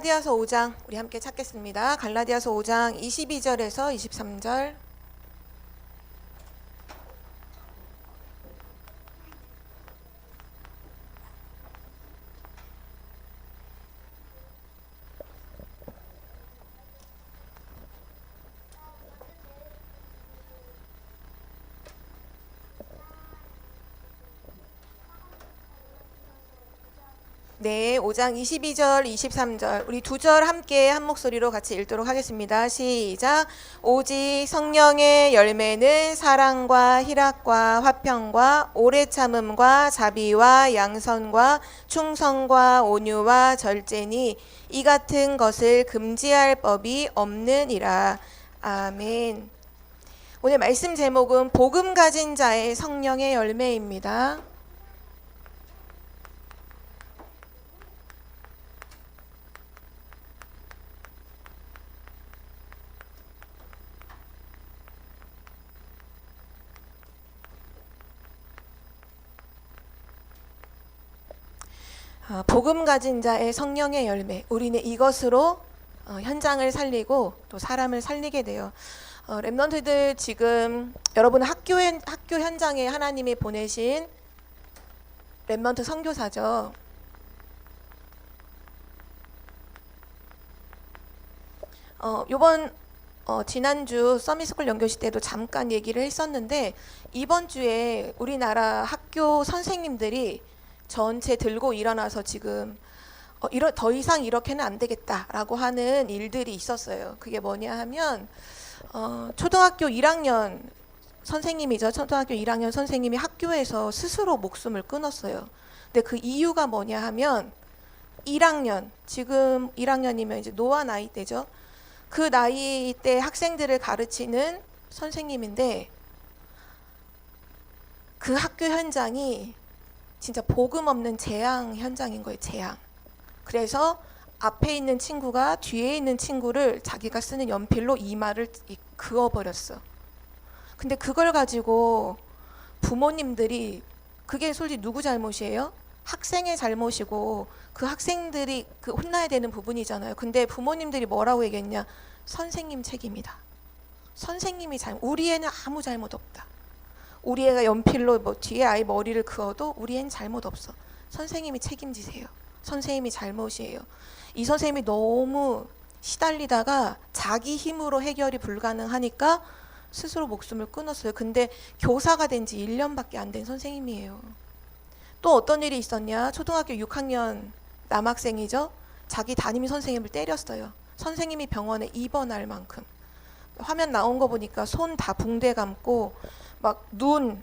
갈라디아서 5장 우리 함께 찾겠습니다. 갈라디아서 5장 22절에서 23절. 네, 5장 22절, 23절 우리 두 절 함께 한 목소리로 같이 읽도록 하겠습니다. 시작. 오직 성령의 열매는 사랑과 희락과 화평과 오래 참음과 자비와 양선과 충성과 온유와 절제니 이 같은 것을 금지할 법이 없느니라. 아멘. 오늘 말씀 제목은 복음 가진 자의 성령의 열매입니다. 복음 가진 자의 성령의 열매, 우리는 이것으로 현장을 살리고 또 사람을 살리게 돼요. 랩런트들 지금 여러분 학교 현장에 하나님이 보내신 랩런트 선교사죠. 요번 지난주 서밋스쿨 연교시 때도 잠깐 얘기를 했었는데, 이번 주에 우리나라 학교 선생님들이 전체 들고 일어나서 지금 더 이상 이렇게는 안 되겠다라고 하는 일들이 있었어요. 그게 뭐냐 하면 초등학교 1학년 선생님이죠. 초등학교 1학년 선생님이 학교에서 스스로 목숨을 끊었어요. 근데 그 이유가 뭐냐 하면 1학년, 지금 1학년이면 이제 노아 나이 때죠. 그 나이 때 학생들을 가르치는 선생님인데 그 학교 현장이 진짜 복음 없는 재앙 현장인 거예요. 재앙. 그래서 앞에 있는 친구가 뒤에 있는 친구를 자기가 쓰는 연필로 이마를 그어버렸어. 근데 그걸 가지고 부모님들이, 그게 솔직히 누구 잘못이에요? 학생의 잘못이고 그 학생들이 혼나야 되는 부분이잖아요. 근데 부모님들이 뭐라고 얘기했냐? 선생님 책임이다. 선생님이 우리 애는 아무 잘못 없다. 우리 애가 연필로 뒤에 아이 머리를 그어도 우리 애는 잘못 없어. 선생님이 책임지세요. 선생님이 잘못이에요. 이 선생님이 너무 시달리다가 자기 힘으로 해결이 불가능하니까 스스로 목숨을 끊었어요. 근데 교사가 된 지 1년밖에 안 된 선생님이에요. 또 어떤 일이 있었냐? 초등학교 6학년 남학생이죠. 자기 담임 선생님을 때렸어요. 선생님이 병원에 입원할 만큼. 화면 나온 거 보니까 손 다 붕대 감고 막 눈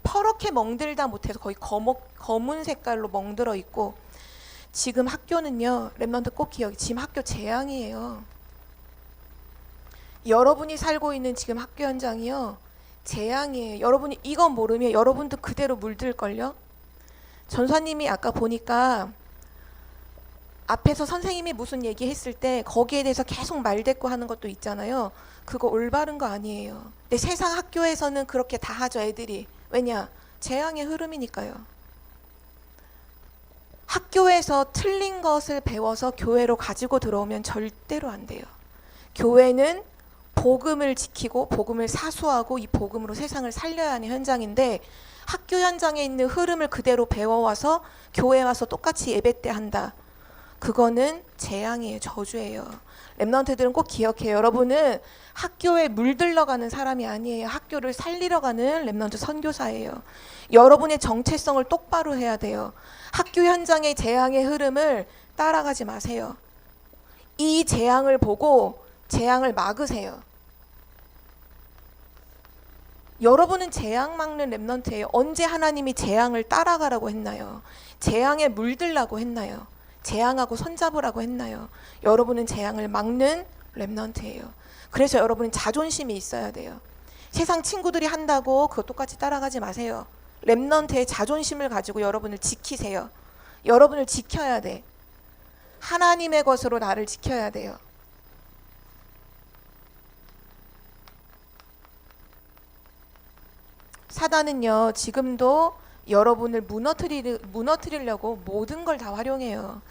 퍼렇게 멍들다 못해서 거의 검은 색깔로 멍들어 있고, 지금 학교는요, 랩런트 꼭 기억해, 지금 학교 재앙이에요. 여러분이 살고 있는 지금 학교 현장이요, 재앙이에요. 여러분이 이건 모르면 여러분도 그대로 물들걸요. 전사님이 아까 보니까 앞에서 선생님이 무슨 얘기했을 때 거기에 대해서 계속 말대꾸 하는 것도 있잖아요. 그거 올바른 거 아니에요. 근데 세상 학교에서는 그렇게 다 하죠, 애들이. 왜냐? 재앙의 흐름이니까요. 학교에서 틀린 것을 배워서 교회로 가지고 들어오면 절대로 안 돼요. 교회는 복음을 지키고 복음을 사수하고 이 복음으로 세상을 살려야 하는 현장인데, 학교 현장에 있는 흐름을 그대로 배워와서 교회 와서 똑같이 예배 때 한다. 그거는 재앙이에요. 저주예요. 랩런트들은 꼭 기억해요. 여러분은 학교에 물들러가는 사람이 아니에요. 학교를 살리러 가는 랩런트 선교사예요. 여러분의 정체성을 똑바로 해야 돼요. 학교 현장의 재앙의 흐름을 따라가지 마세요. 이 재앙을 보고 재앙을 막으세요. 여러분은 재앙 막는 랩런트예요. 언제 하나님이 재앙을 따라가라고 했나요? 재앙에 물들라고 했나요? 재앙하고 손잡으라고 했나요? 여러분은 재앙을 막는 랩런트예요. 그래서 여러분은 자존심이 있어야 돼요. 세상 친구들이 한다고 그거 똑같이 따라가지 마세요. 랩런트의 자존심을 가지고 여러분을 지키세요. 여러분을 지켜야 돼. 하나님의 것으로 나를 지켜야 돼요. 사단은요, 지금도 여러분을 무너뜨리려고 모든 걸 다 활용해요.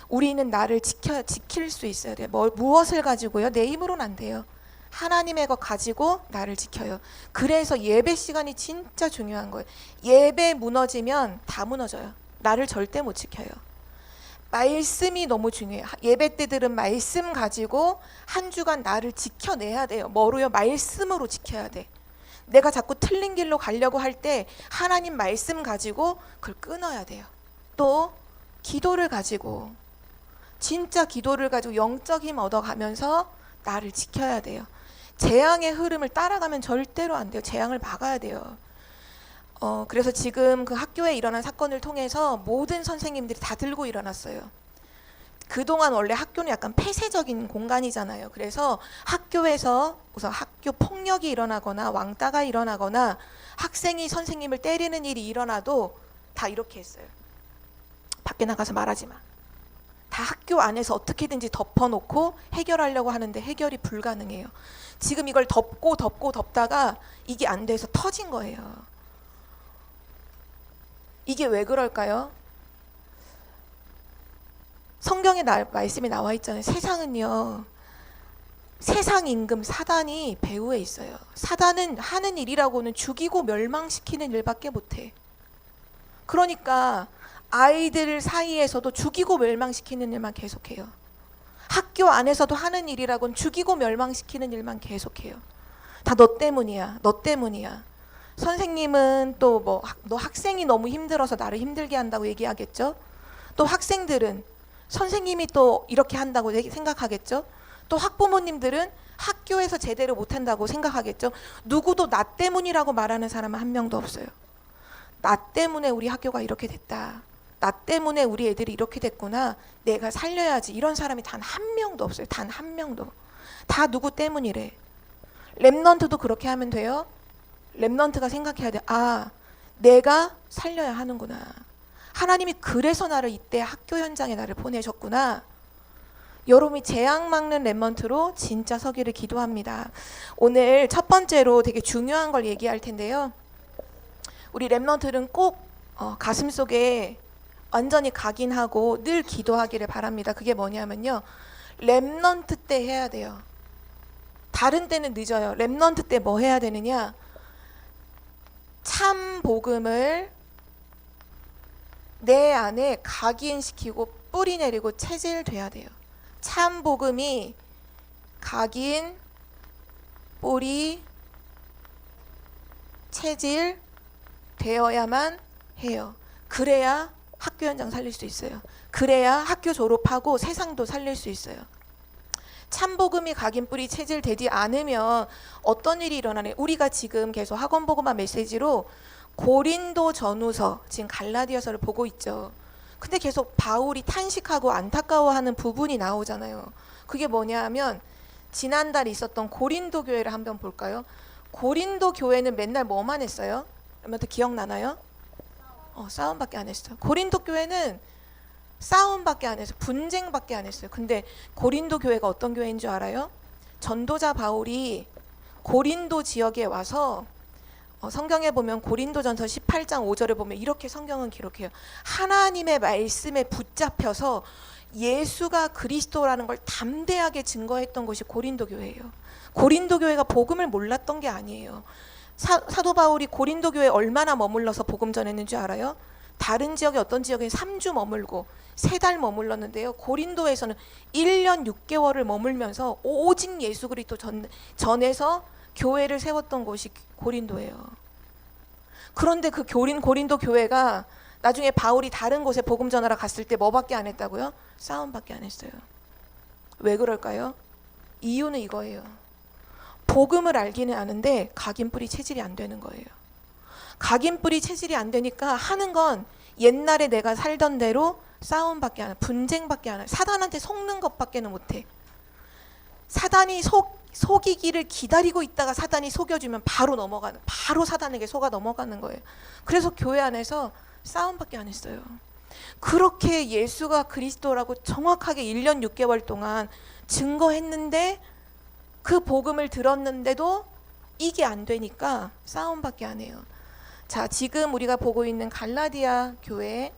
우리는 나를 지킬 수 있어야 돼요. 무엇을 가지고요? 내 힘으로는 안 돼요. 하나님의 것 가지고 나를 지켜요. 그래서 예배 시간이 진짜 중요한 거예요. 예배 무너지면 다 무너져요. 나를 절대 못 지켜요. 말씀이 너무 중요해요. 예배 때 들은 말씀 가지고 한 주간 나를 지켜내야 돼요. 뭐로요? 말씀으로 지켜야 돼. 내가 자꾸 틀린 길로 가려고 할 때 하나님 말씀 가지고 그걸 끊어야 돼요. 또 기도를 가지고, 진짜 기도를 가지고 영적 힘 얻어가면서 나를 지켜야 돼요. 재앙의 흐름을 따라가면 절대로 안 돼요. 재앙을 막아야 돼요. 그래서 지금 그 학교에 일어난 사건을 통해서 모든 선생님들이 다 들고 일어났어요. 그동안 원래 학교는 약간 폐쇄적인 공간이잖아요. 그래서 학교에서 우선 학교 폭력이 일어나거나 왕따가 일어나거나 학생이 선생님을 때리는 일이 일어나도 다 이렇게 했어요. 밖에 나가서 말하지 마. 다 학교 안에서 어떻게든지 덮어놓고 해결하려고 하는데 해결이 불가능해요. 지금 이걸 덮다가 이게 안 돼서 터진 거예요. 이게 왜 그럴까요? 성경에 말씀이 나와 있잖아요. 세상은요, 세상 임금 사단이 배후에 있어요. 사단은 하는 일이라고는 죽이고 멸망시키는 일밖에 못해. 그러니까 아이들 사이에서도 죽이고 멸망시키는 일만 계속해요. 학교 안에서도 하는 일이라고는 죽이고 멸망시키는 일만 계속해요. 다 너 때문이야. 너 때문이야. 선생님은 또 너 학생이 너무 힘들어서 나를 힘들게 한다고 얘기하겠죠. 또 학생들은 선생님이 또 이렇게 한다고 생각하겠죠. 또 학부모님들은 학교에서 제대로 못한다고 생각하겠죠. 누구도 나 때문이라고 말하는 사람은 한 명도 없어요. 나 때문에 우리 학교가 이렇게 됐다. 나 때문에 우리 애들이 이렇게 됐구나. 내가 살려야지. 이런 사람이 단 한 명도 없어요. 단 한 명도. 다 누구 때문이래. 렘넌트도 그렇게 하면 돼요. 렘넌트가 생각해야 돼. 아, 내가 살려야 하는구나. 하나님이 그래서 나를 이때 학교 현장에 나를 보내셨구나. 여러분이 재앙 막는 렘넌트로 진짜 서기를 기도합니다. 오늘 첫 번째로 되게 중요한 걸 얘기할 텐데요. 우리 렘넌트는 꼭 가슴속에 완전히 각인하고 늘 기도하기를 바랍니다. 그게 뭐냐면요, 렘넌트 때 해야 돼요. 다른 때는 늦어요. 렘넌트 때 뭐 해야 되느냐, 참 복음을 내 안에 각인시키고 뿌리 내리고 체질돼야 돼요. 참 복음이 각인, 뿌리, 체질 되어야만 해요. 그래야 학교 현장 살릴 수 있어요. 그래야 학교 졸업하고 세상도 살릴 수 있어요. 참복음이 각인 뿌리 체질 되지 않으면 어떤 일이 일어나냐. 우리가 지금 계속 학원복음화 메시지로 고린도 전후서, 지금 갈라디아서를 보고 있죠. 근데 계속 바울이 탄식하고 안타까워하는 부분이 나오잖아요. 그게 뭐냐 하면 지난달 있었던 고린도 교회를 한번 볼까요? 고린도 교회는 맨날 뭐만 했어요? 여러분들 기억나나요? 싸움밖에 안 했어요. 고린도 교회는 싸움밖에 안 했어요. 분쟁밖에 안 했어요. 근데 고린도 교회가 어떤 교회인 줄 알아요? 전도자 바울이 고린도 지역에 와서 성경에 보면 고린도전서 18장 5절에 보면 이렇게 성경은 기록해요. 하나님의 말씀에 붙잡혀서 예수가 그리스도라는 걸 담대하게 증거했던 곳이 고린도 교회예요. 고린도 교회가 복음을 몰랐던 게 아니에요. 사도 바울이 고린도 교회에 얼마나 머물러서 복음 전했는지 알아요? 다른 지역에 어떤 지역에 3주 머물고 3달 머물렀는데요. 고린도에서는 1년 6개월을 머물면서 오직 예수 그리스도 전해서 교회를 세웠던 곳이 고린도예요. 그런데 그 고린도 교회가 나중에 바울이 다른 곳에 복음 전하러 갔을 때 뭐밖에 안 했다고요? 싸움밖에 안 했어요. 왜 그럴까요? 이유는 이거예요. 복음을 알기는 아는데 각인 뿌리 체질이 안 되는 거예요. 각인 뿌리 체질이 안 되니까 하는 건 옛날에 내가 살던 대로 싸움밖에 안 해. 분쟁밖에 안 해. 사단한테 속는 것밖에는 못해. 사단이 속이기를 기다리고 있다가 사단이 속여주면 바로 사단에게 속아 넘어가는 거예요. 그래서 교회 안에서 싸움밖에 안 했어요. 그렇게 예수가 그리스도라고 정확하게 1년 6개월 동안 증거했는데 그 복음을 들었는데도 이게 안 되니까 싸움밖에 안 해요. 자, 지금 우리가 보고 있는 갈라디아 교회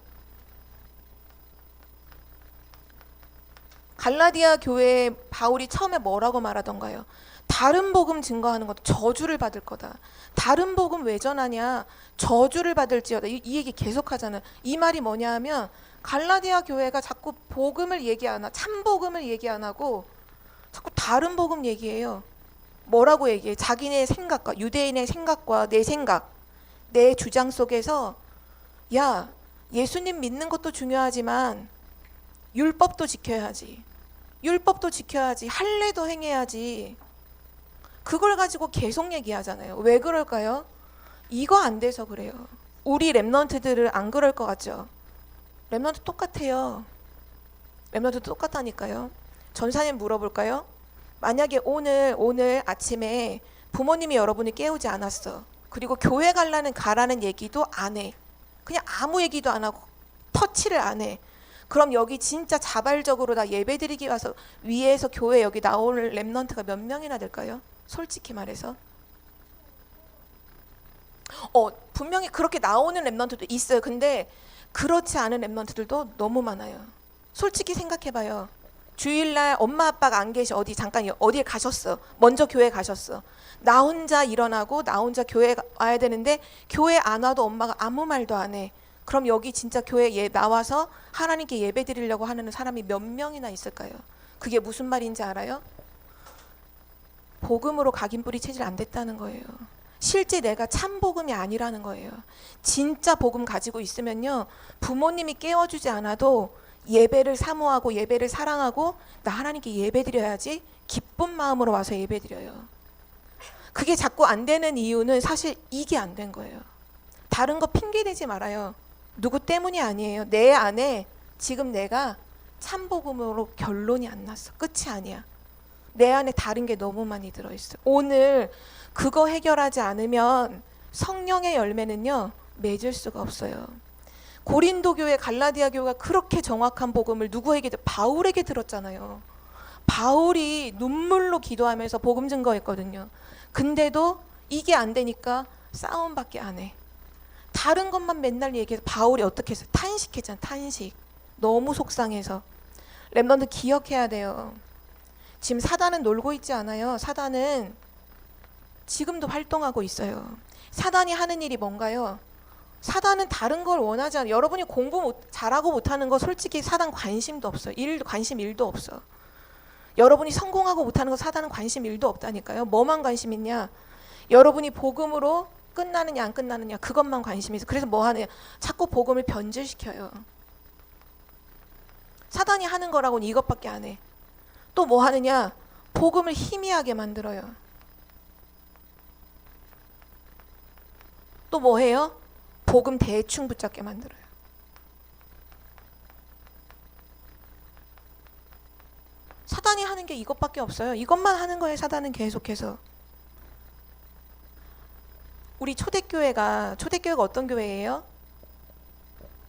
갈라디아 교회에 바울이 처음에 뭐라고 말하던가요? 다른 복음 증거하는 것도 저주를 받을 거다. 다른 복음 왜 전하냐? 저주를 받을지어다. 이 얘기 계속 하잖아요. 이 말이 뭐냐 하면 갈라디아 교회가 자꾸 복음을 얘기 안 하고 참 복음을 얘기 안 하고 자꾸 다른 복음 얘기해요. 뭐라고 얘기해? 자기네 생각과 유대인의 생각과 내 생각, 내 주장 속에서 야, 예수님 믿는 것도 중요하지만 율법도 지켜야지. 율법도 지켜야지. 할례도 행해야지. 그걸 가지고 계속 얘기하잖아요. 왜 그럴까요? 이거 안 돼서 그래요. 우리 랩런트들은 안 그럴 것 같죠? 랩런트 똑같아요. 랩런트 똑같다니까요. 전사님 물어볼까요? 만약에 오늘 아침에 부모님이 여러분을 깨우지 않았어. 그리고 교회 가라는 얘기도 안 해. 그냥 아무 얘기도 안 하고 터치를 안 해. 그럼 여기 진짜 자발적으로 나 예배드리기 와서 위에서 교회 여기 나올 랩런트가 몇 명이나 될까요? 솔직히 말해서. 분명히 그렇게 나오는 랩런트도 있어요. 근데 그렇지 않은 랩런트들도 너무 많아요. 솔직히 생각해봐요. 주일날 엄마 아빠가 안 계시 잠깐 어디에 가셨어. 먼저 교회 가셨어. 나 혼자 일어나고 나 혼자 교회 와야 되는데 교회 안 와도 엄마가 아무 말도 안 해. 그럼 여기 진짜 교회에 나와서 하나님께 예배 드리려고 하는 사람이 몇 명이나 있을까요? 그게 무슨 말인지 알아요? 복음으로 각인뿌리 체질 안 됐다는 거예요. 실제 내가 참 복음이 아니라는 거예요. 진짜 복음 가지고 있으면요, 부모님이 깨워주지 않아도 예배를 사모하고 예배를 사랑하고 나 하나님께 예배 드려야지 기쁜 마음으로 와서 예배 드려요. 그게 자꾸 안 되는 이유는 사실 이게 안 된 거예요. 다른 거 핑계 대지 말아요. 누구 때문이 아니에요. 내 안에 지금 내가 참 복음으로 결론이 안 났어. 끝이 아니야. 내 안에 다른 게 너무 많이 들어있어. 오늘 그거 해결하지 않으면 성령의 열매는요, 맺을 수가 없어요. 고린도 교회, 갈라디아 교회가 그렇게 정확한 복음을 누구에게? 바울에게 들었잖아요. 바울이 눈물로 기도하면서 복음 증거했거든요. 근데도 이게 안 되니까 싸움밖에 안 해. 다른 것만 맨날 얘기해서 바울이 어떻게 했어요? 탄식했잖아. 탄식. 너무 속상해서. 랩런트 기억해야 돼요. 지금 사단은 놀고 있지 않아요. 사단은 지금도 활동하고 있어요. 사단이 하는 일이 뭔가요? 사단은 다른 걸 원하지 않아요. 여러분이 공부 잘하고 못하는 거 솔직히 사단 관심도 없어요. 관심 1도 없어. 여러분이 성공하고 못하는 거 사단은 관심 1도 없다니까요. 뭐만 관심 있냐? 여러분이 복음으로 끝나느냐 안 끝나느냐 그것만 관심이 있어. 그래서 뭐 하느냐? 자꾸 복음을 변질시켜요. 사단이 하는 거라고는 이것밖에 안 해. 또 뭐 하느냐? 복음을 희미하게 만들어요. 또 뭐 해요? 복음 대충 붙잡게 만들어요. 사단이 하는 게 이것밖에 없어요. 이것만 하는 거예요. 사단은 계속해서. 우리 초대교회가 어떤 교회예요?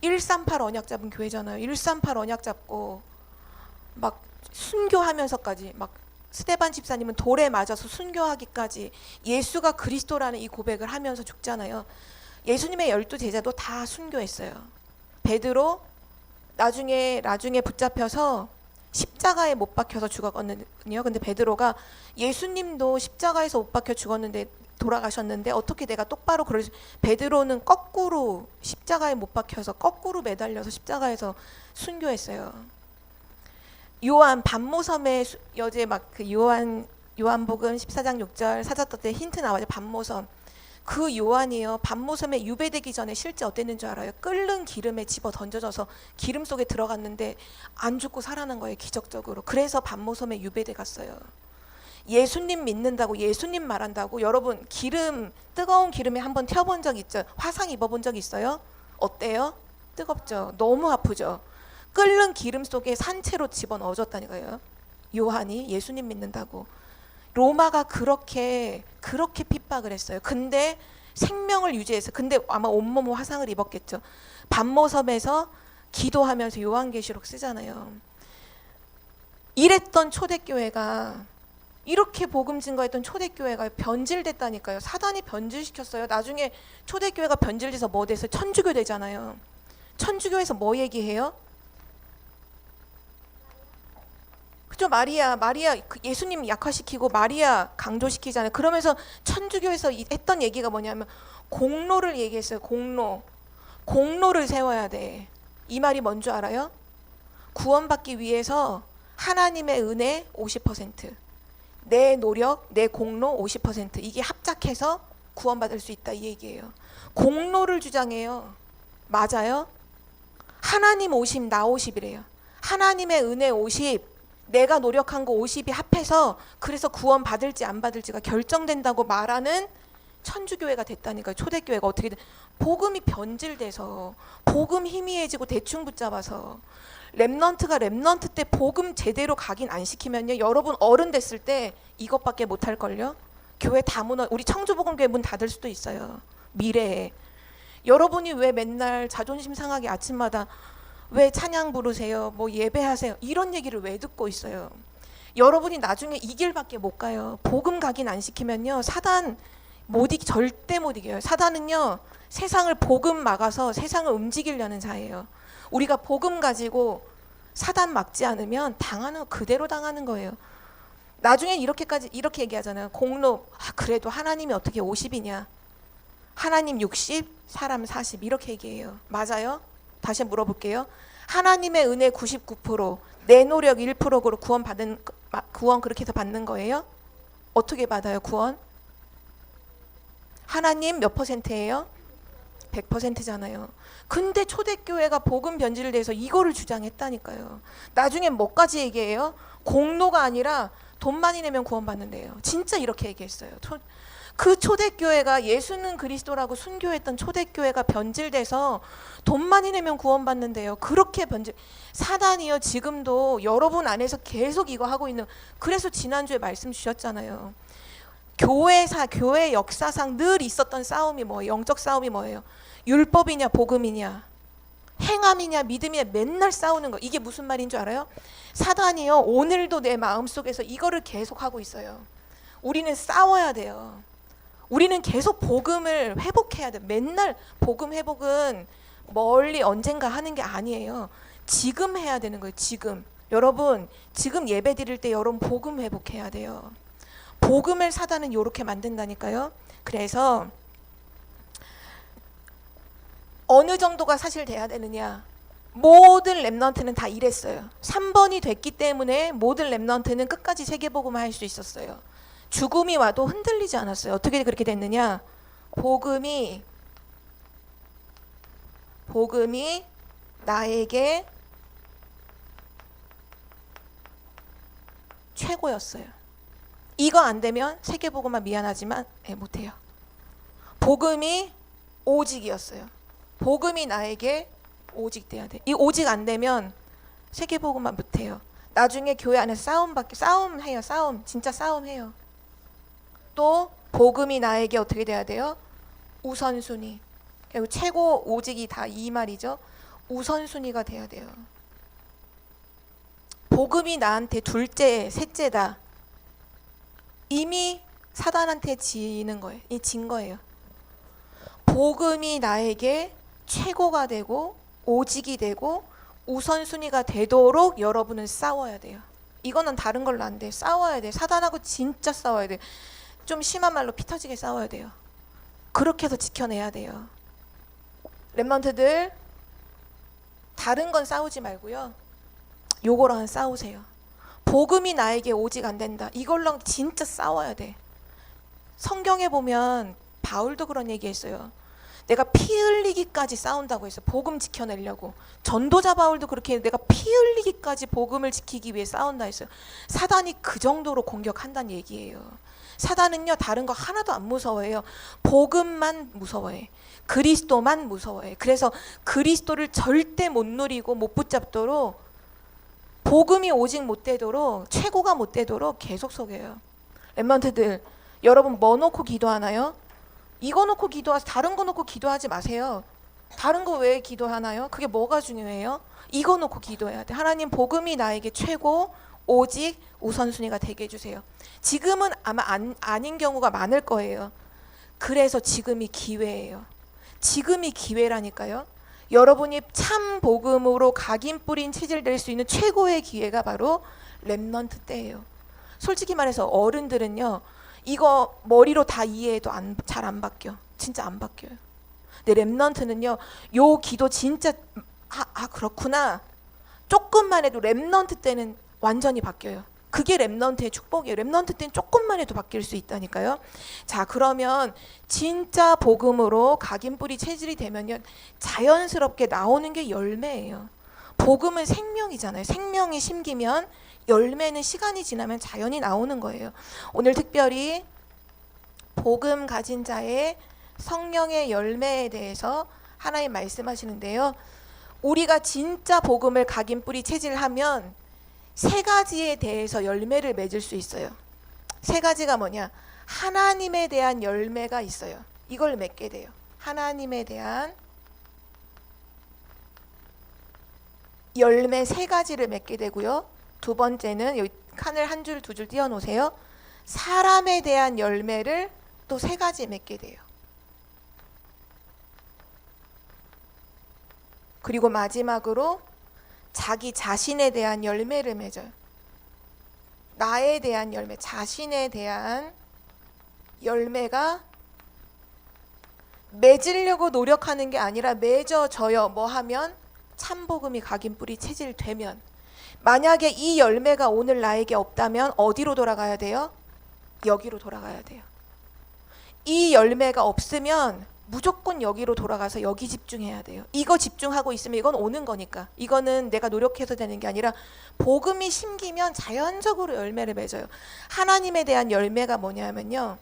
138 언약 잡은 교회잖아요. 138 언약 잡고 막 순교하면서까지 막 스데반 집사님은 돌에 맞아서 순교하기까지 예수가 그리스도라는 이 고백을 하면서 죽잖아요. 예수님의 12제자도 다 순교했어요. 베드로 나중에 붙잡혀서 십자가에 못 박혀서 죽었거든요. 근데 베드로가 예수님도 십자가에서 못 박혀 죽었는데 돌아가셨는데 어떻게 내가 똑바로 베드로는 거꾸로 십자가에 못 박혀서 거꾸로 매달려서 십자가에서 순교했어요. 요한 반모섬의 여제 막 그 요한복음 14장 6절 사자떨 때 힌트 나와요. 반모섬. 그 요한이요. 반모섬에 유배되기 전에 실제 어땠는 줄 알아요? 끓는 기름에 집어 던져져서 기름 속에 들어갔는데 안 죽고 살아난 거예요. 기적적으로. 그래서 반모섬에 유배돼 갔어요. 예수님 믿는다고 예수님 말한다고 여러분 뜨거운 기름에 한번 태워본 적 있죠? 화상 입어본 적 있어요? 어때요? 뜨겁죠? 너무 아프죠? 끓는 기름 속에 산채로 집어넣어줬다니까요. 요한이 예수님 믿는다고. 로마가 그렇게 핍박을 했어요. 근데 생명을 유지해서 근데 아마 온몸 화상을 입었겠죠. 반모섬에서 기도하면서 요한계시록 쓰잖아요. 이랬던 초대교회가 이렇게 복음 증거했던 초대교회가 변질됐다니까요. 사단이 변질시켰어요. 나중에 초대교회가 변질돼서 뭐 돼서 천주교 되잖아요. 천주교에서 뭐 얘기해요? 그죠? 마리아 예수님 약화시키고 마리아 강조시키잖아요. 그러면서 천주교에서 했던 얘기가 뭐냐면 공로를 얘기했어요. 공로를 세워야 돼. 이 말이 뭔 줄 알아요? 구원받기 위해서 하나님의 은혜 50%, 내 노력, 내 공로 50%, 이게 합작해서 구원받을 수 있다, 이 얘기예요. 공로를 주장해요. 맞아요? 하나님 50, 나 50이래요. 하나님의 은혜 50, 내가 노력한 거 50이 합해서 그래서 구원받을지 안 받을지가 결정된다고 말하는 천주교회가 됐다니까요. 초대교회가 어떻게 복음이 변질돼서, 복음 희미해지고 대충 붙잡아서, 렘넌트가 렘넌트 때 복음 제대로 각인 안 시키면요, 여러분 어른 됐을 때 이것밖에 못 할걸요. 교회 다 우리 청주복음교회 문 닫을 수도 있어요, 미래에. 여러분이 왜 맨날 자존심 상하게 아침마다 왜 찬양 부르세요, 뭐 예배하세요, 이런 얘기를 왜 듣고 있어요? 여러분이 나중에 이 길밖에 못 가요. 복음 각인 안 시키면요, 사단 절대 못 이겨요. 사단은요, 세상을 복음 막아서 세상을 움직이려는 자예요. 우리가 복음 가지고 사단 막지 않으면 그대로 당하는 거예요. 나중에 이렇게 얘기하잖아요. 공로, 그래도 하나님이 어떻게 50이냐, 하나님 60, 사람 40, 이렇게 얘기해요. 맞아요? 다시 물어볼게요. 하나님의 은혜 99%, 내 노력 1%로 구원 그렇게 해서 받는 거예요? 어떻게 받아요, 구원? 하나님 몇 %예요? 100%잖아요. 근데 초대교회가 복음 변질을 해서 이거를 주장했다니까요. 나중에 뭐까지 얘기해요? 공로가 아니라 돈 많이 내면 구원받는데요. 진짜 이렇게 얘기했어요. 그 초대교회가 예수는 그리스도라고 순교했던 초대교회가 변질돼서 돈 많이 내면 구원받는데요. 그렇게 사단이요, 지금도 여러분 안에서 계속 이거 하고 있는. 그래서 지난주에 말씀 주셨잖아요. 교회 역사상 늘 있었던 싸움이 뭐예요? 영적 싸움이 뭐예요? 율법이냐 복음이냐, 행함이냐 믿음이냐, 맨날 싸우는 거. 이게 무슨 말인 줄 알아요? 사단이요, 오늘도 내 마음속에서 이거를 계속 하고 있어요. 우리는 싸워야 돼요. 우리는 계속 복음을 회복해야 돼. 맨날 복음 회복은 멀리 언젠가 하는 게 아니에요. 지금 해야 되는 거예요. 지금. 여러분, 지금 예배 드릴 때 여러분 복음 회복해야 돼요. 복음을 사단은 이렇게 만든다니까요. 그래서 어느 정도가 사실 돼야 되느냐, 모든 렘넌트는 다 이랬어요. 3번이 됐기 때문에 모든 렘넌트는 끝까지 세계복음을 할 수 있었어요. 죽음이 와도 흔들리지 않았어요. 어떻게 그렇게 됐느냐, 복음이 나에게 최고였어요. 이거 안 되면 세계복음만 미안하지만 못해요. 복음이 오직이었어요. 복음이 나에게 오직 돼야 돼. 이 오직 안 되면 세계복음만 못해요. 나중에 교회 안에서 싸움해요. 진짜 싸움해요. 또 복음이 나에게 어떻게 돼야 돼요? 우선순위. 그리고 최고 오직이 다 이 말이죠. 우선순위가 돼야 돼요. 복음이 나한테 둘째, 셋째다. 이미 사단한테 진 거예요. 복음이 나에게 최고가 되고 오직이 되고 우선순위가 되도록 여러분은 싸워야 돼요. 이거는 다른 걸로 안 돼. 싸워야 돼. 사단하고 진짜 싸워야 돼. 좀 심한 말로 피 터지게 싸워야 돼요. 그렇게 해서 지켜내야 돼요. 렘넌트들, 다른 건 싸우지 말고요, 요거랑 싸우세요. 복음이 나에게 오직 안 된다. 이걸로 진짜 싸워야 돼. 성경에 보면 바울도 그런 얘기했어요. 내가 피 흘리기까지 싸운다고 했어요. 복음 지켜내려고. 전도자 바울도 그렇게 내가 피 흘리기까지 복음을 지키기 위해 싸운다 했어요. 사단이 그 정도로 공격한다는 얘기예요. 사단은요, 다른 거 하나도 안 무서워해요. 복음만 무서워해. 그리스도만 무서워해. 그래서 그리스도를 절대 못 누리고 못 붙잡도록, 복음이 오직 못 되도록, 최고가 못 되도록 계속 속여요. 렘넌트들, 여러분 뭐 놓고 기도하나요? 이거 놓고 기도하세요. 다른 거 놓고 기도하지 마세요. 다른 거 왜 기도하나요? 그게 뭐가 중요해요? 이거 놓고 기도해야 돼. 하나님, 복음이 나에게 최고, 오직, 우선순위가 되게 해주세요. 지금은 아마 아닌 경우가 많을 거예요. 그래서 지금이 기회예요. 지금이 기회라니까요. 여러분이 참 복음으로 각인 뿌린 체질 될 수 있는 최고의 기회가 바로 렘넌트 때예요. 솔직히 말해서 어른들은요, 이거 머리로 다 이해해도 잘 안 바뀌어. 진짜 안 바뀌어요. 근데 렘넌트는요, 요 기도 진짜 그렇구나. 조금만 해도 렘넌트 때는 완전히 바뀌어요. 그게 렘넌트의 축복이에요. 렘넌트 때는 조금만 해도 바뀔 수 있다니까요. 자, 그러면 진짜 복음으로 각인뿌리 체질이 되면요, 자연스럽게 나오는 게 열매예요. 복음은 생명이잖아요. 생명이 심기면 열매는 시간이 지나면 자연히 나오는 거예요. 오늘 특별히 복음 가진 자의 성령의 열매에 대해서 하나님 말씀하시는데요. 우리가 진짜 복음을 각인뿌리 체질하면 세 가지에 대해서 열매를 맺을 수 있어요. 세 가지가 뭐냐? 하나님에 대한 열매가 있어요. 이걸 맺게 돼요. 하나님에 대한 열매 세 가지를 맺게 되고요. 두 번째는 여기 칸을 한 줄, 두 줄 띄워 놓으세요. 사람에 대한 열매를 또 세 가지 맺게 돼요. 그리고 마지막으로 자기 자신에 대한 열매를 맺어요. 나에 대한 열매, 자신에 대한 열매가 맺으려고 노력하는 게 아니라 맺어져요. 뭐 하면? 참복음이 각인뿌리 체질되면. 만약에 이 열매가 오늘 나에게 없다면 어디로 돌아가야 돼요? 여기로 돌아가야 돼요. 이 열매가 없으면 무조건 여기로 돌아가서 여기 집중해야 돼요. 이거 집중하고 있으면 이건 오는 거니까. 이거는 내가 노력해서 되는 게 아니라 복음이 심기면 자연적으로 열매를 맺어요. 하나님에 대한 열매가 뭐냐면요,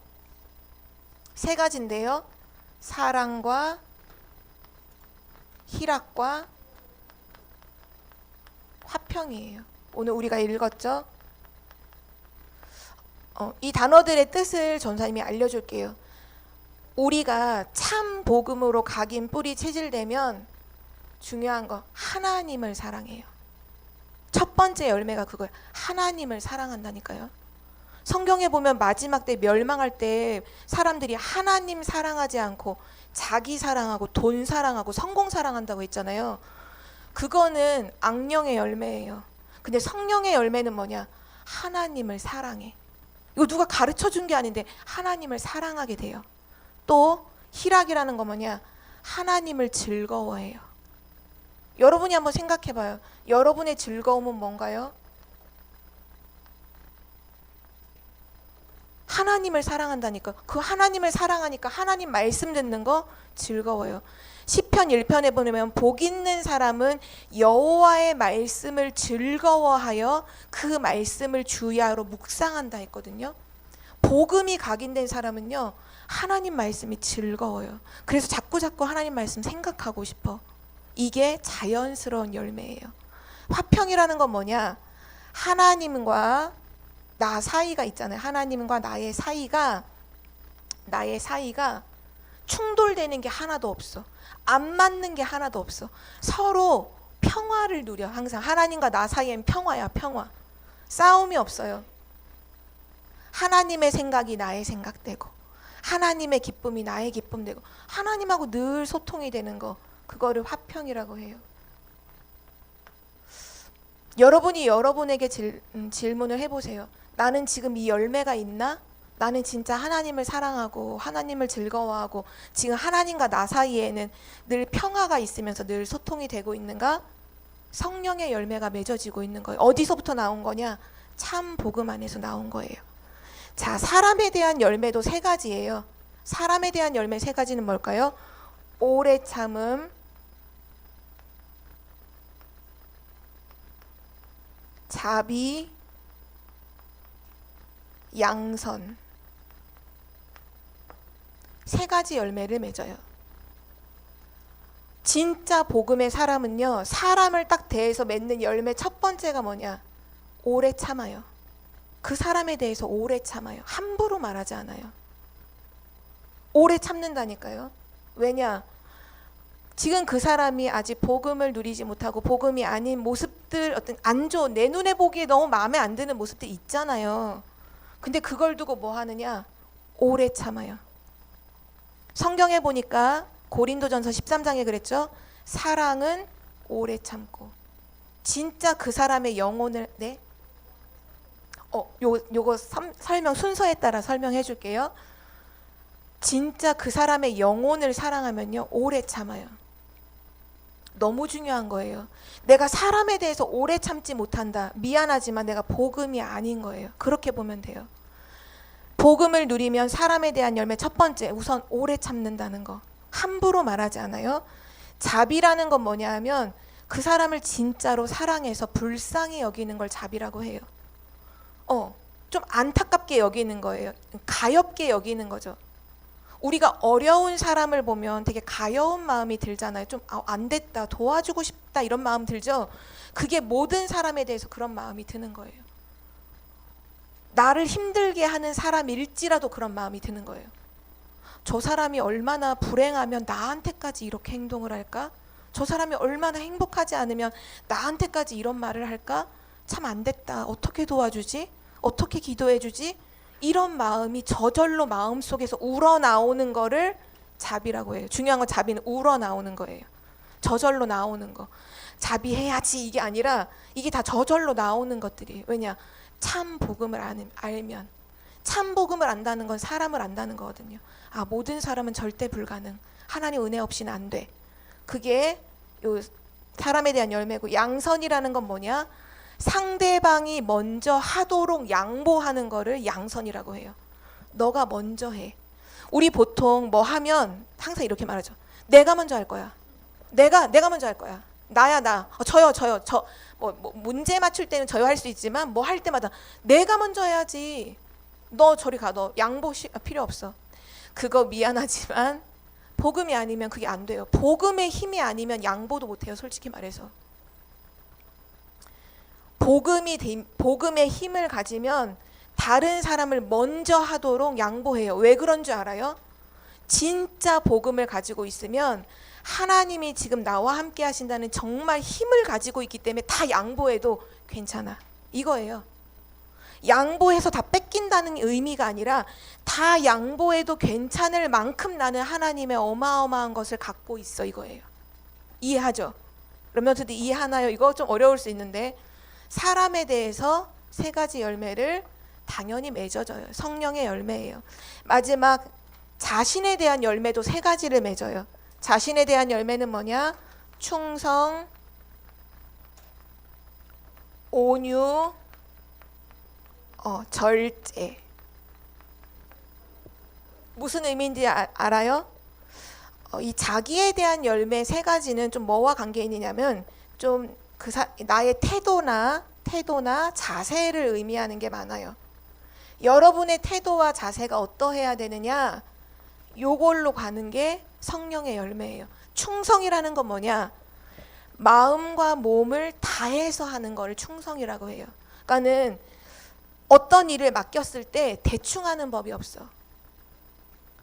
세 가지인데요. 사랑과 희락과 화평이에요. 오늘 우리가 읽었죠? 이 단어들의 뜻을 전사님이 알려줄게요. 우리가 참 복음으로 각인 뿌리 체질되면 중요한 거, 하나님을 사랑해요. 첫 번째 열매가 그거예요. 하나님을 사랑한다니까요. 성경에 보면 마지막 때 멸망할 때 사람들이 하나님 사랑하지 않고 자기 사랑하고 돈 사랑하고 성공 사랑한다고 했잖아요. 그거는 악령의 열매예요. 근데 성령의 열매는 뭐냐? 하나님을 사랑해. 이거 누가 가르쳐 준 게 아닌데 하나님을 사랑하게 돼요. 또 희락이라는 거 뭐냐? 하나님을 즐거워해요. 여러분이 한번 생각해 봐요. 여러분의 즐거움은 뭔가요? 하나님을 사랑한다니까. 그 하나님을 사랑하니까 하나님 말씀 듣는 거 즐거워요. 시편 1편에 보면 복 있는 사람은 여호와의 말씀을 즐거워하여 그 말씀을 주야로 묵상한다 했거든요. 복음이 각인된 사람은요, 하나님 말씀이 즐거워요. 그래서 자꾸 하나님 말씀 생각하고 싶어. 이게 자연스러운 열매예요. 화평이라는 건 뭐냐? 하나님과 나 사이가 있잖아요. 하나님과 나의 사이가 충돌되는 게 하나도 없어. 안 맞는 게 하나도 없어. 서로 평화를 누려. 항상 하나님과 나 사이엔 평화야, 평화. 싸움이 없어요. 하나님의 생각이 나의 생각되고 하나님의 기쁨이 나의 기쁨되고 하나님하고 늘 소통이 되는 거, 그거를 화평이라고 해요. 여러분이 여러분에게 질문을 해보세요. 나는 지금 이 열매가 있나? 나는 진짜 하나님을 사랑하고 하나님을 즐거워하고 지금 하나님과 나 사이에는 늘 평화가 있으면서 늘 소통이 되고 있는가? 성령의 열매가 맺어지고 있는 거예요. 어디서부터 나온 거냐? 참 복음 안에서 나온 거예요. 자, 사람에 대한 열매도 세 가지예요. 사람에 대한 열매 세 가지는 뭘까요? 오래 참음, 자비, 양선. 세 가지 열매를 맺어요. 진짜 복음의 사람은요, 사람을 딱 대해서 맺는 열매 첫 번째가 뭐냐? 오래 참아요. 그 사람에 대해서 오래 참아요. 함부로 말하지 않아요. 오래 참는다니까요. 왜냐? 지금 그 사람이 아직 복음을 누리지 못하고 복음이 아닌 모습들, 어떤 안 좋은, 내 눈에 보기에 너무 마음에 안 드는 모습들 있잖아요. 근데 그걸 두고 뭐 하느냐? 오래 참아요. 성경에 보니까 고린도전서 13장에 그랬죠. 사랑은 오래 참고. 진짜 그 사람의 영혼을, 요거 설명 순서에 따라 설명해 줄게요. 진짜 그 사람의 영혼을 사랑하면요, 오래 참아요. 너무 중요한 거예요. 내가 사람에 대해서 오래 참지 못한다. 미안하지만 내가 복음이 아닌 거예요. 그렇게 보면 돼요. 복음을 누리면 사람에 대한 열매 첫 번째, 우선 오래 참는다는 거. 함부로 말하지 않아요. 자비라는 건 뭐냐 하면 그 사람을 진짜로 사랑해서 불쌍히 여기는 걸 자비라고 해요. 좀 안타깝게 여기는 거예요. 가엾게 여기는 거죠. 우리가 어려운 사람을 보면 되게 가여운 마음이 들잖아요. 좀 안 됐다, 도와주고 싶다 이런 마음 들죠. 그게 모든 사람에 대해서 그런 마음이 드는 거예요. 나를 힘들게 하는 사람일지라도 그런 마음이 드는 거예요. 저 사람이 얼마나 불행하면 나한테까지 이렇게 행동을 할까? 저 사람이 얼마나 행복하지 않으면 나한테까지 이런 말을 할까? 참 안 됐다. 어떻게 도와주지? 어떻게 기도해주지? 이런 마음이 저절로 마음속에서 우러나오는 거를 자비라고 해요. 중요한 건 자비는 우러나오는 거예요. 저절로 나오는 거. 자비해야지 이게 아니라 이게 다 저절로 나오는 것들이에요. 왜냐? 참 복음을 알면. 참 복음을 안다는 건 사람을 안다는 거거든요. 모든 사람은 절대 불가능. 하나님 은혜 없이는 안 돼. 그게 요 사람에 대한 열매고, 양선이라는 건 뭐냐? 상대방이 먼저 하도록 양보하는 거를 양선이라고 해요. 너가 먼저 해. 우리 보통 뭐 하면 항상 이렇게 말하죠. 내가 먼저 할 거야. 내가 먼저 할 거야. 나야 나. 저요. 뭐 문제 맞출 때는 저요 할 수 있지만 뭐 할 때마다 내가 먼저 해야지. 너 저리 가. 너 양보 필요 없어. 그거 미안하지만 복음이 아니면 그게 안 돼요. 복음의 힘이 아니면 양보도 못 해요. 솔직히 말해서. 복음의 힘을 가지면 다른 사람을 먼저 하도록 양보해요. 왜 그런 줄 알아요? 진짜 복음을 가지고 있으면 하나님이 지금 나와 함께 하신다는 정말 힘을 가지고 있기 때문에 다 양보해도 괜찮아. 이거예요. 양보해서 다 뺏긴다는 의미가 아니라 다 양보해도 괜찮을 만큼 나는 하나님의 어마어마한 것을 갖고 있어, 이거예요. 이해하죠? 렘넌트들 이해하나요? 이거 좀 어려울 수 있는데, 사람에 대해서 세 가지 열매를 당연히 맺어져요. 성령의 열매예요. 마지막 자신에 대한 열매도 세 가지를 맺어요. 자신에 대한 열매는 뭐냐? 충성, 온유, 절제. 무슨 의미인지 알아요? 이 자기에 대한 열매 세 가지는 좀 뭐와 관계 있느냐면 좀 나의 태도나 자세를 의미하는 게 많아요. 여러분의 태도와 자세가 어떠해야 되느냐? 요걸로 가는 게 성령의 열매예요. 충성이라는 건 뭐냐? 마음과 몸을 다해서 하는 걸 충성이라고 해요. 그러니까는 어떤 일을 맡겼을 때 대충 하는 법이 없어.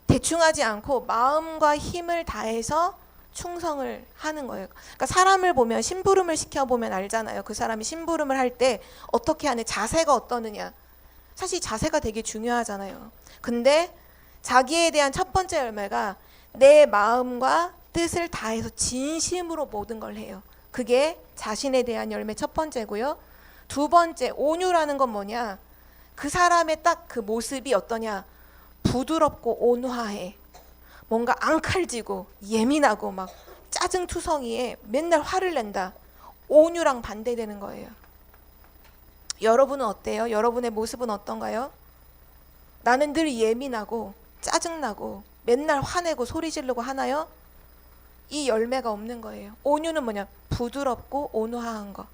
대충하지 않고 마음과 힘을 다해서 충성을 하는 거예요. 그러니까 사람을 보면 심부름을 시켜보면 알잖아요. 그 사람이 심부름을 할 때 어떻게 하는 자세가 어떠느냐. 사실 자세가 되게 중요하잖아요. 근데 자기에 대한 첫 번째 열매가 내 마음과 뜻을 다해서 진심으로 모든 걸 해요. 그게 자신에 대한 열매 첫 번째고요. 두 번째, 온유라는 건 뭐냐? 그 사람의 딱 그 모습이 어떠냐? 부드럽고 온화해. 뭔가 앙칼지고 예민하고 막 짜증투성이에 맨날 화를 낸다. 온유랑 반대되는 거예요. 여러분은 어때요? 여러분의 모습은 어떤가요? 나는 늘 예민하고 짜증나고 맨날 화내고 소리 지르고 하나요? 이 열매가 없는 거예요. 온유는 뭐냐? 부드럽고 온화한 거.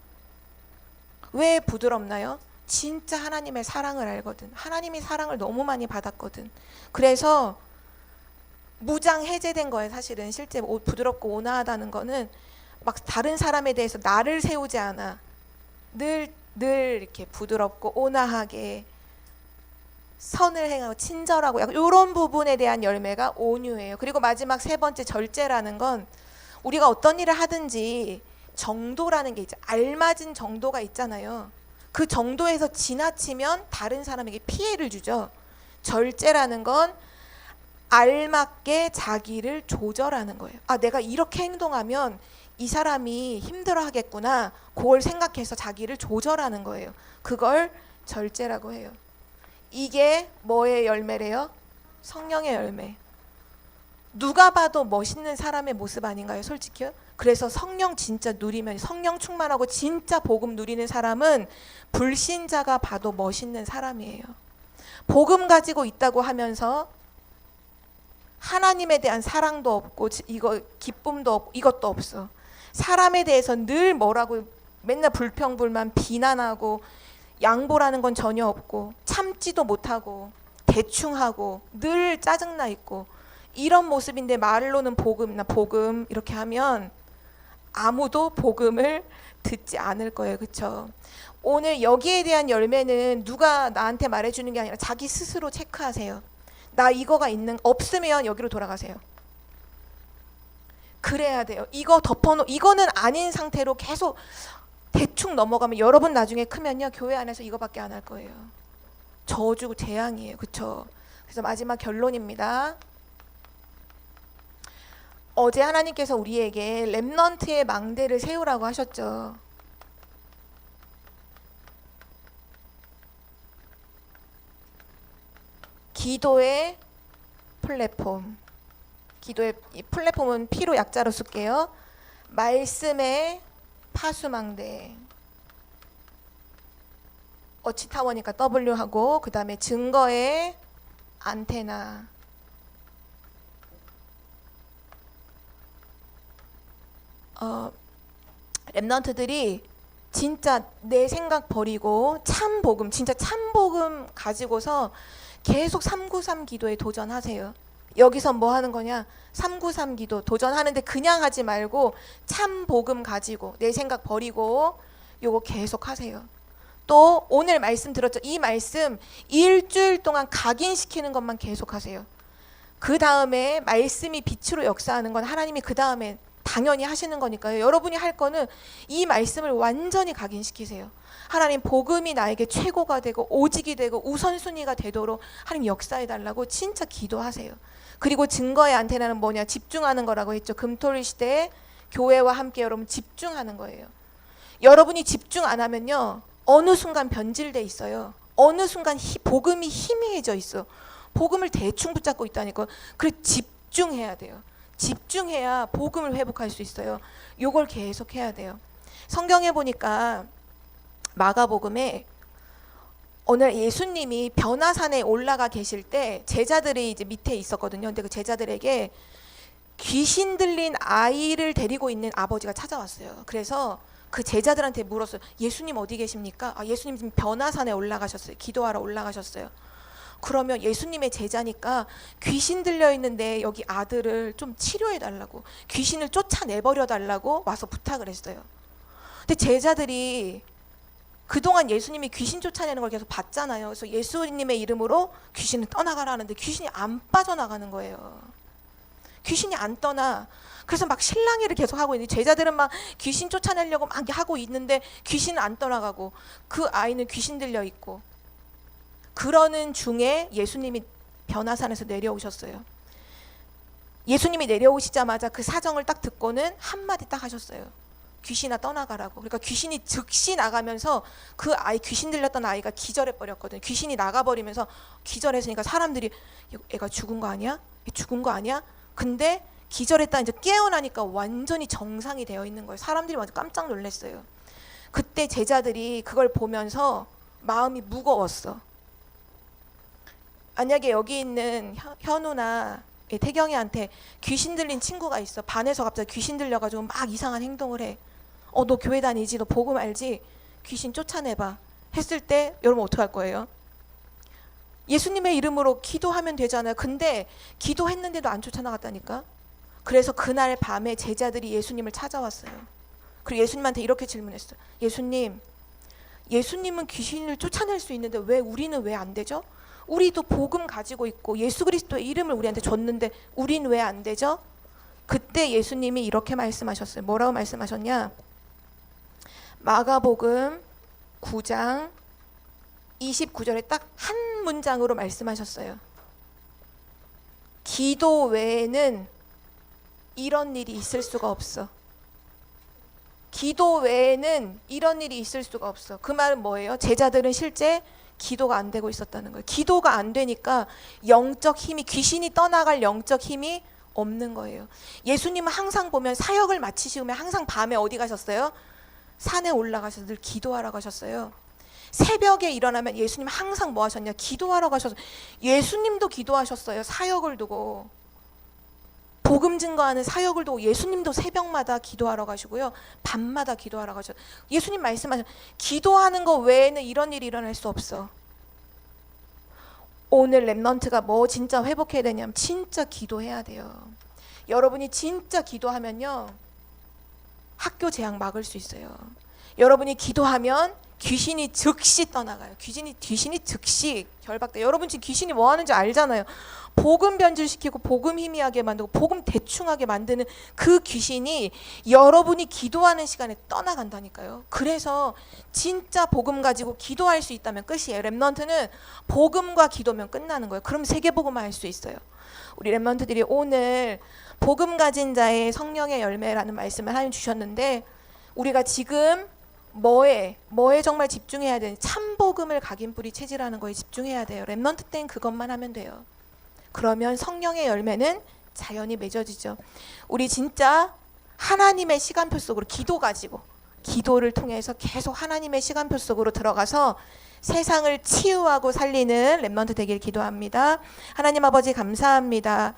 왜 부드럽나요? 진짜 하나님의 사랑을 알거든. 하나님이 사랑을 너무 많이 받았거든. 그래서 무장 해제된 거예요. 사실은 실제 부드럽고 온화하다는 거는 막 다른 사람에 대해서 나를 세우지 않아. 늘 이렇게 부드럽고 온화하게 선을 행하고 친절하고 약간 이런 부분에 대한 열매가 온유예요. 그리고 마지막 세 번째 절제라는 건 우리가 어떤 일을 하든지 정도라는 게 있죠. 알맞은 정도가 있잖아요. 그 정도에서 지나치면 다른 사람에게 피해를 주죠. 절제라는 건 알맞게 자기를 조절하는 거예요. 내가 이렇게 행동하면 이 사람이 힘들어 하겠구나. 그걸 생각해서 자기를 조절하는 거예요. 그걸 절제라고 해요. 이게 뭐의 열매래요? 성령의 열매. 누가 봐도 멋있는 사람의 모습 아닌가요? 솔직히요? 그래서 성령 진짜 누리면, 성령 충만하고 진짜 복음 누리는 사람은 불신자가 봐도 멋있는 사람이에요. 복음 가지고 있다고 하면서 하나님에 대한 사랑도 없고 이거 기쁨도 없고 이것도 없어. 사람에 대해서 늘 뭐라고 맨날 불평불만 비난하고 양보라는 건 전혀 없고 참지도 못하고 대충하고 늘 짜증나 있고 이런 모습인데 말로는 복음 나 복음 이렇게 하면 아무도 복음을 듣지 않을 거예요. 그렇죠? 오늘 여기에 대한 열매는 누가 나한테 말해주는 게 아니라 자기 스스로 체크하세요. 나 이거가 없으면 여기로 돌아가세요. 그래야 돼요. 이거 이거는 아닌 상태로 계속 대충 넘어가면 여러분 나중에 크면요 교회 안에서 이거밖에 안 할 거예요. 저주고 재앙이에요. 그렇죠? 그래서 마지막 결론입니다. 어제 하나님께서 우리에게 렘넌트의 망대를 세우라고 하셨죠. 기도의 플랫폼. 기도의 플랫폼은 P로 약자로 쓸게요. 말씀의 파수망대. 어치타워니까 W하고 그 다음에 증거의 안테나. 렘넌트들이 진짜 내 생각 버리고 참복음, 진짜 참복음 가지고서 계속 393 기도에 도전하세요. 여기서 뭐 하는 거냐? 393 기도 도전하는데 그냥 하지 말고 참복음 가지고 내 생각 버리고 요거 계속 하세요. 또 오늘 말씀 들었죠? 이 말씀 일주일 동안 각인시키는 것만 계속 하세요. 그 다음에 말씀이 빛으로 역사하는 건 하나님이 그 다음에 당연히 하시는 거니까요. 여러분이 할 거는 이 말씀을 완전히 각인시키세요. 하나님 복음이 나에게 최고가 되고 오직이 되고 우선순위가 되도록 하나님 역사해 달라고 진짜 기도하세요. 그리고 증거의 안테나는 뭐냐? 집중하는 거라고 했죠. 금토일 시대에 교회와 함께 여러분 집중하는 거예요. 여러분이 집중 안 하면요 어느 순간 변질돼 있어요. 어느 순간 복음이 희미해져 있어. 복음을 대충 붙잡고 있다니까. 그래 집중해야 돼요. 집중해야 복음을 회복할 수 있어요. 요걸 계속 해야 돼요. 성경에 보니까 마가복음에 오늘 예수님이 변화산에 올라가 계실 때 제자들이 이제 밑에 있었거든요. 근데 그 제자들에게 귀신 들린 아이를 데리고 있는 아버지가 찾아왔어요. 그래서 그 제자들한테 물었어요. 예수님 어디 계십니까? 예수님 지금 변화산에 올라가셨어요. 기도하러 올라가셨어요. 그러면 예수님의 제자니까 귀신 들려 있는데 여기 아들을 좀 치료해 달라고, 귀신을 쫓아내버려 달라고 와서 부탁을 했어요. 근데 제자들이 그동안 예수님이 귀신 쫓아내는 걸 계속 봤잖아요. 그래서 예수님의 이름으로 귀신을 떠나가라 하는데 귀신이 안 빠져나가는 거예요. 귀신이 안 떠나. 그래서 막 실랑이를 계속 하고 있는데 제자들은 막 귀신 쫓아내려고 막 하고 있는데 귀신은 안 떠나가고 그 아이는 귀신 들려 있고. 그러는 중에 예수님이 변화산에서 내려오셨어요. 예수님이 내려오시자마자 그 사정을 딱 듣고는 한마디 딱 하셨어요. 귀신아 떠나가라고. 그러니까 귀신이 즉시 나가면서 그 아이, 귀신 들렸던 아이가 기절해 버렸거든요. 귀신이 나가버리면서 기절했으니까 사람들이 애가 죽은 거 아니야? 죽은 거 아니야? 근데 기절했다 이제 깨어나니까 완전히 정상이 되어 있는 거예요. 사람들이 완전 깜짝 놀랐어요. 그때 제자들이 그걸 보면서 마음이 무거웠어. 만약에 여기 있는 현우나 태경이한테 귀신 들린 친구가 있어. 반에서 갑자기 귀신 들려가지고 막 이상한 행동을 해. 너 교회 다니지? 너 복음 알지? 귀신 쫓아내봐. 했을 때 여러분 어떡할 거예요? 예수님의 이름으로 기도하면 되잖아요. 근데 기도했는데도 안 쫓아나갔다니까. 그래서 그날 밤에 제자들이 예수님을 찾아왔어요. 그리고 예수님한테 이렇게 질문했어요. 예수님은 귀신을 쫓아낼 수 있는데 왜 우리는 왜 안 되죠? 우리도 복음 가지고 있고 예수 그리스도의 이름을 우리한테 줬는데 우린 왜 안 되죠? 그때 예수님이 이렇게 말씀하셨어요. 뭐라고 말씀하셨냐? 마가복음 9장 29절에 딱 한 문장으로 말씀하셨어요. 기도 외에는 이런 일이 있을 수가 없어. 기도 외에는 이런 일이 있을 수가 없어. 그 말은 뭐예요? 제자들은 실제 기도가 안 되고 있었다는 거예요. 기도가 안 되니까 영적 힘이, 귀신이 떠나갈 영적 힘이 없는 거예요. 예수님은 항상 보면 사역을 마치시면 항상 밤에 어디 가셨어요? 산에 올라가셔서 늘 기도하러 가셨어요. 새벽에 일어나면 예수님 항상 뭐 하셨냐? 기도하러 가셔서, 예수님도 기도하셨어요. 사역을 두고, 복음 증거하는 사역을 두고 예수님도 새벽마다 기도하러 가시고요, 밤마다 기도하러 가셔. 예수님 말씀하신, 기도하는 거 외에는 이런 일이 일어날 수 없어. 오늘 렘넌트가 뭐 진짜 회복해야 되냐면 진짜 기도해야 돼요. 여러분이 진짜 기도하면요, 학교 재앙 막을 수 있어요. 여러분이 기도하면 귀신이 즉시 떠나가요. 귀신이 즉시 결박돼. 여러분 지금 귀신이 뭐 하는지 알잖아요. 복음 변질시키고 복음 희미하게 만들고 복음 대충하게 만드는 그 귀신이 여러분이 기도하는 시간에 떠나간다니까요. 그래서 진짜 복음 가지고 기도할 수 있다면 끝이에요. 렘넌트는 복음과 기도면 끝나는 거예요. 그럼 세계복음화 할 수 있어요. 우리 렘넌트들이 오늘 복음 가진 자의 성령의 열매라는 말씀을 하나님 주셨는데, 우리가 지금 뭐에 정말 집중해야 되는, 참복음을 각인 뿌리 체질하는 거에 집중해야 돼요. 렘넌트 땐 그것만 하면 돼요. 그러면 성령의 열매는 자연히 맺어지죠. 우리 진짜 하나님의 시간표 속으로 기도 가지고, 기도를 통해서 계속 하나님의 시간표 속으로 들어가서 세상을 치유하고 살리는 렘넌트 되길 기도합니다. 하나님 아버지 감사합니다.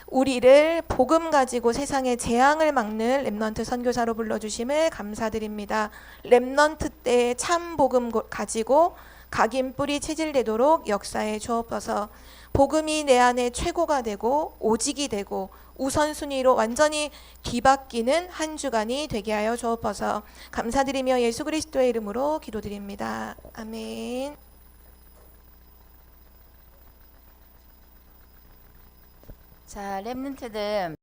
우리를 복음 가지고 세상의 재앙을 막는 렘넌트 선교사로 불러주심을 감사드립니다. 렘넌트 때의 참 복음 가지고 각인 뿌리 체질되도록 역사에 주옵소서. 복음이 내 안에 최고가 되고 오직이 되고 우선순위로 완전히 뒤바뀌는 한 주간이 되게 하여 주옵소서. 감사드리며 예수 그리스도의 이름으로 기도드립니다. 아멘. 자, 렘넌트들